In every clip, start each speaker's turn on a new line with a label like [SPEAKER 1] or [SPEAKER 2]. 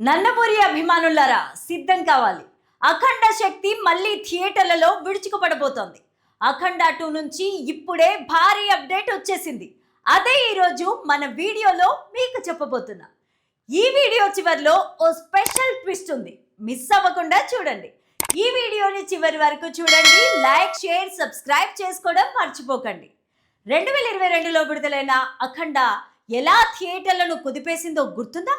[SPEAKER 1] నందమూరి అభిమానులారా సిద్ధం కావాలి. అఖండ శక్తి మళ్ళీ థియేటర్లలో విడుచుకుపడబోతోంది. అఖండ 2 నుంచి ఇప్పుడే భారీ అప్డేట్ వచ్చేసింది. అదే ఈరోజు మన వీడియోలో మీకు చెప్పబోతున్నా. ఈ వీడియో చివరిలో ఓ స్పెషల్ ట్విస్ట్ ఉంది. మిస్ అవ్వకుండా చూడండి. ఈ వీడియోని చివరి వరకు చూడండి. లైక్, షేర్, సబ్స్క్రైబ్ చేసుకోవడం మర్చిపోకండి. 2022లో విడుదలైన అఖండ ఎలా థియేటర్లను కుదిపేసిందో గుర్తుందా?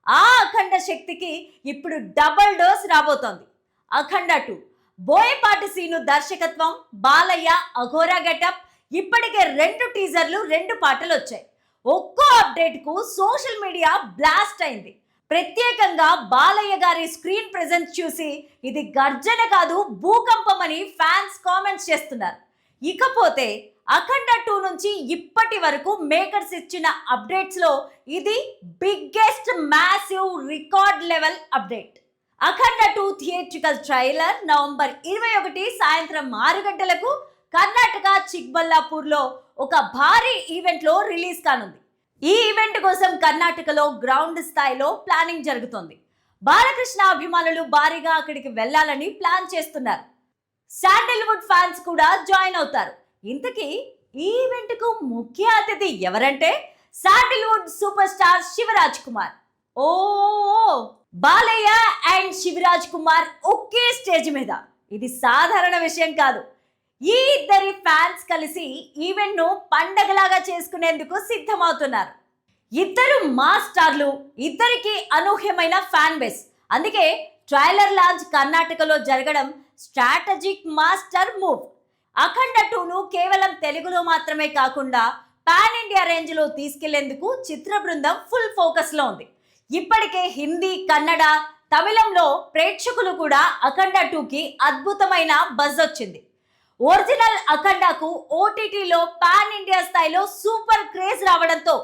[SPEAKER 1] ఆ అఖండ శక్తికి ఇప్పుడు డబుల్ డోస్ రాబోతోంది. అఖండ 2 బోయపాటి సీను దర్శకత్వం, బాలయ్య అఘోరా గెటప్. ఇప్పటికే 2 టీజర్లు, 2 పాటలు వచ్చాయి. ఒక్కో అప్డేట్ కు సోషల్ మీడియా బ్లాస్ట్ అయింది. ప్రత్యేకంగా బాలయ్య గారి స్క్రీన్ ప్రెజెన్స్ చూసి ఇది గర్జన కాదు భూకంపం అని ఫ్యాన్స్ కామెంట్స్ చేస్తున్నారు. ఇకపోతే అఖండ 2 నుంచి ఇప్పటి వరకు మేకర్స్ ఇచ్చిన అప్డేట్స్ లో ఇది biggest massive record level update. Akhanda 2 theatrical trailer November 21 సాయంత్రం 6 గంటలకు కర్ణాటక చిక్బల్లాపూర్ లో ఒక భారీ ఈవెంట్ లో రిలీజ్ కానుంది. ఈ ఈవెంట్ కోసం కర్ణాటకలో గ్రౌండ్ స్థాయిలో ప్లానింగ్ జరుగుతోంది. బాలకృష్ణ అభిమానులు భారీగా అక్కడికి వెళ్లాలని ప్లాన్ చేస్తున్నారు. శాండిల్వుడ్ ఫ్యాన్స్ కూడా జాయిన్ అవుతారు. ఇంతకీ ఈ ఈవెంట్ కు ముఖ్య అతిథి ఎవరంటే Sandalwood super star Shivaraj Kumar. ఓ బాలయ్య అండ్ శివరాజ్ కుమార్ ఒకే స్టేజ్ మీద, ఇది సాధారణ విషయం కాదు. ఈ ఇద్దరి ఫ్యాన్స్ కలిసి ఈవెంట్ ను పండగలాగా చేసుకునేందుకు సిద్ధమవుతున్నారు. ఇద్దరు మాస్ స్టార్లు, ఇద్దరికి అనూహ్యమైన ఫ్యాన్ బేస్. అందుకే ట్రైలర్ లాంచ్ కర్ణాటకలో జరగడం స్ట్రాటజిక్ మాస్టర్ మూవ్. అఖండ 2ను కేవలం తెలుగులో మాత్రమే కాకుండా పాన్ ఇండియా రేంజ్ లో తీసుకెళ్లేందుకు చిత్ర బృందం ఫుల్ ఫోకస్ లో ఉంది. ఇప్పటికే హిందీ, కన్నడ, తమిళంలో ప్రేక్షకులు కూడా అఖండ 2కి అద్భుతమైన బజ్ వచ్చింది. ఒరిజినల్ అఖండకు ఓటీటీలో పాన్ ఇండియా స్థాయిలో సూపర్ క్రేజ్ రావడంతో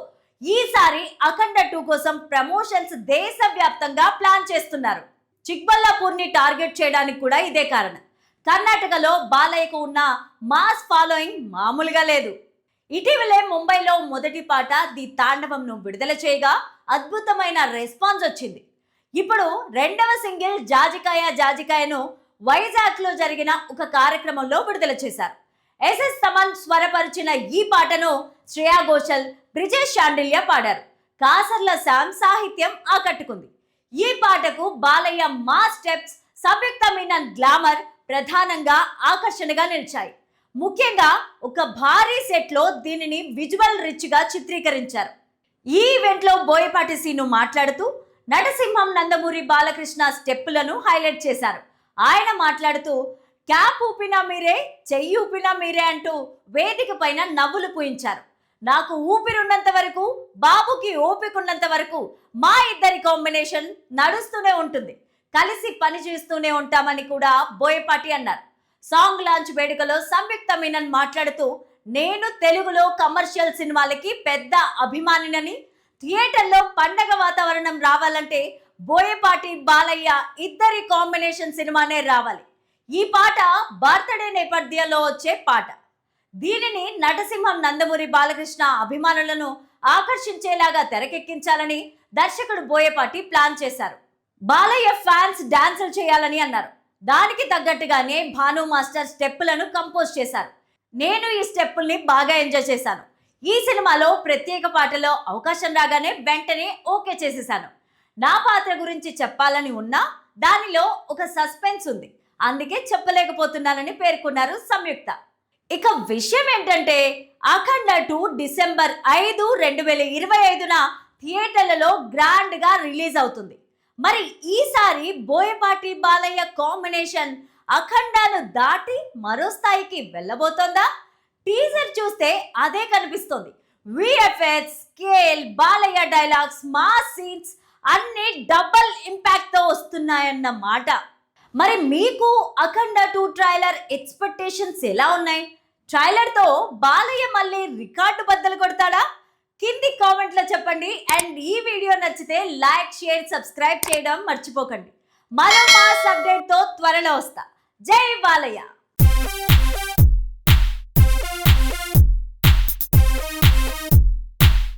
[SPEAKER 1] ఈసారి అఖండ 2 కోసం ప్రమోషన్స్ దేశవ్యాప్తంగా ప్లాన్ చేస్తున్నారు. చిక్బల్లాపూర్ ని టార్గెట్ చేయడానికి కూడా ఇదే కారణం. కర్ణాటకలో బాలయ్యకు ఉన్న మాస్ ఫాలోయింగ్ మామూలుగా లేదు. ఇటీవలే ముంబైలో మొదటి పాట ది తాండవంను విడుదల చేయగా అద్భుతమైన రెస్పాన్స్ వచ్చింది. ఇప్పుడు రెండవ సింగిల్ జాజికాయ జాజికాయను వైజాగ్ లో జరిగిన ఒక కార్యక్రమంలో విడుదల చేశారు. ఎస్ఎస్ తమన్ స్వరపరిచిన ఈ పాటను శ్రేయా ఘోషల్, బ్రిజేష్ శాండిల్య పాడారు. కాసర్ల శామ్ సాహిత్యం ఆకట్టుకుంది. ఈ పాటకు బాలయ్య మాస్ స్టెప్స్, సంయుక్త మీనన్ గ్లామర్ ప్రధానంగా ఆకర్షణగా నిలిచాయి. ముఖ్యంగా ఒక భారీ సెట్ లో దీనిని విజువల్ రిచ్ గా చిత్రీకరించారు. ఈ ఈవెంట్ లో బోయపాటి సీను మాట్లాడుతూ నటసింహం నందమూరి బాలకృష్ణ స్టెప్పులను హైలైట్ చేశారు. ఆయన మాట్లాడుతూ క్యాప్ ఊపినా మీరే, చెయ్యి ఊపినా మీరే అంటూ వేదిక పైన నవ్వులు పూయించారు. నాకు ఊపిరున్నంత వరకు, బాబుకి ఓపికన్నంత వరకు మా ఇద్దరి కాంబినేషన్ నడుస్తూనే ఉంటుంది, కలిసి పని చేస్తూనే ఉంటామని కూడా బోయపాటి అన్నారు. సాంగ్ లాంచ్ వేడుకలో సంయుక్త మీనన్ మాట్లాడుతూ నేను తెలుగులో కమర్షియల్ సినిమాలకి పెద్ద అభిమానినని, థియేటర్లో పండగ వాతావరణం రావాలంటే బోయపాటి, బాలయ్య ఇద్దరి కాంబినేషన్ సినిమానే రావాలి. ఈ పాట బర్త్డే నేపథ్యంలో వచ్చే పాట. దీనిని నటసింహం నందమూరి బాలకృష్ణ అభిమానులను ఆకర్షించేలాగా తెరకెక్కించాలని దర్శకుడు బోయపాటి ప్లాన్ చేశారు. బాలయ్య ఫ్యాన్స్ డాన్సులు చేయాలని అన్నారు. దానికి తగ్గట్టుగానే భాను మాస్టర్ స్టెప్పులను కంపోజ్ చేశారు. నేను ఈ స్టెప్పుల్ని బాగా ఎంజాయ్ చేశాను. ఈ సినిమాలో ప్రత్యేక పాటలో అవకాశం రాగానే వెంటనే ఓకే చేసేసాను. నా పాత్ర గురించి చెప్పాలని ఉన్నా దానిలో ఒక సస్పెన్స్ ఉంది, అందుకే చెప్పలేకపోతున్నానని పేర్కొన్నారు సంయుక్త. ఇక విషయం ఏంటంటే అఖండ 2 డిసెంబర్ 5, 2025న థియేటర్లలో గ్రాండ్ గా రిలీజ్ అవుతుంది. మరి ఈసారి బోయపాటి, బాలయ్య కాంబినేషన్ అఖండాను దాటి మరో స్థాయికి వెళ్ళబోతోందా? టీజర్ చూస్తే అదే కనిపిస్తోంది. VFX, scale, Balayya dialogues, mass scenes అన్ని డబుల్ ఇంపాక్ట్ తో వస్తున్నాయన్న మాట. మరి మీకు అఖండ 2 ట్రైలర్ ఎక్స్పెక్టేషన్స్ ఎలా ఉన్నాయి? ట్రైలర్ తో బాలయ్య మళ్ళీ రికార్డు బద్దలు కొడతాడా? కింది కామెంట్లో చెప్పండి. అండ్ ఈ వీడియో నచ్చితే లైక్, షేర్, సబ్స్క్రైబ్ చేయడం మర్చిపోకండి. మరో మాస్ అప్డేట్ తో త్వరలో వస్తా. జై బాలయ్య.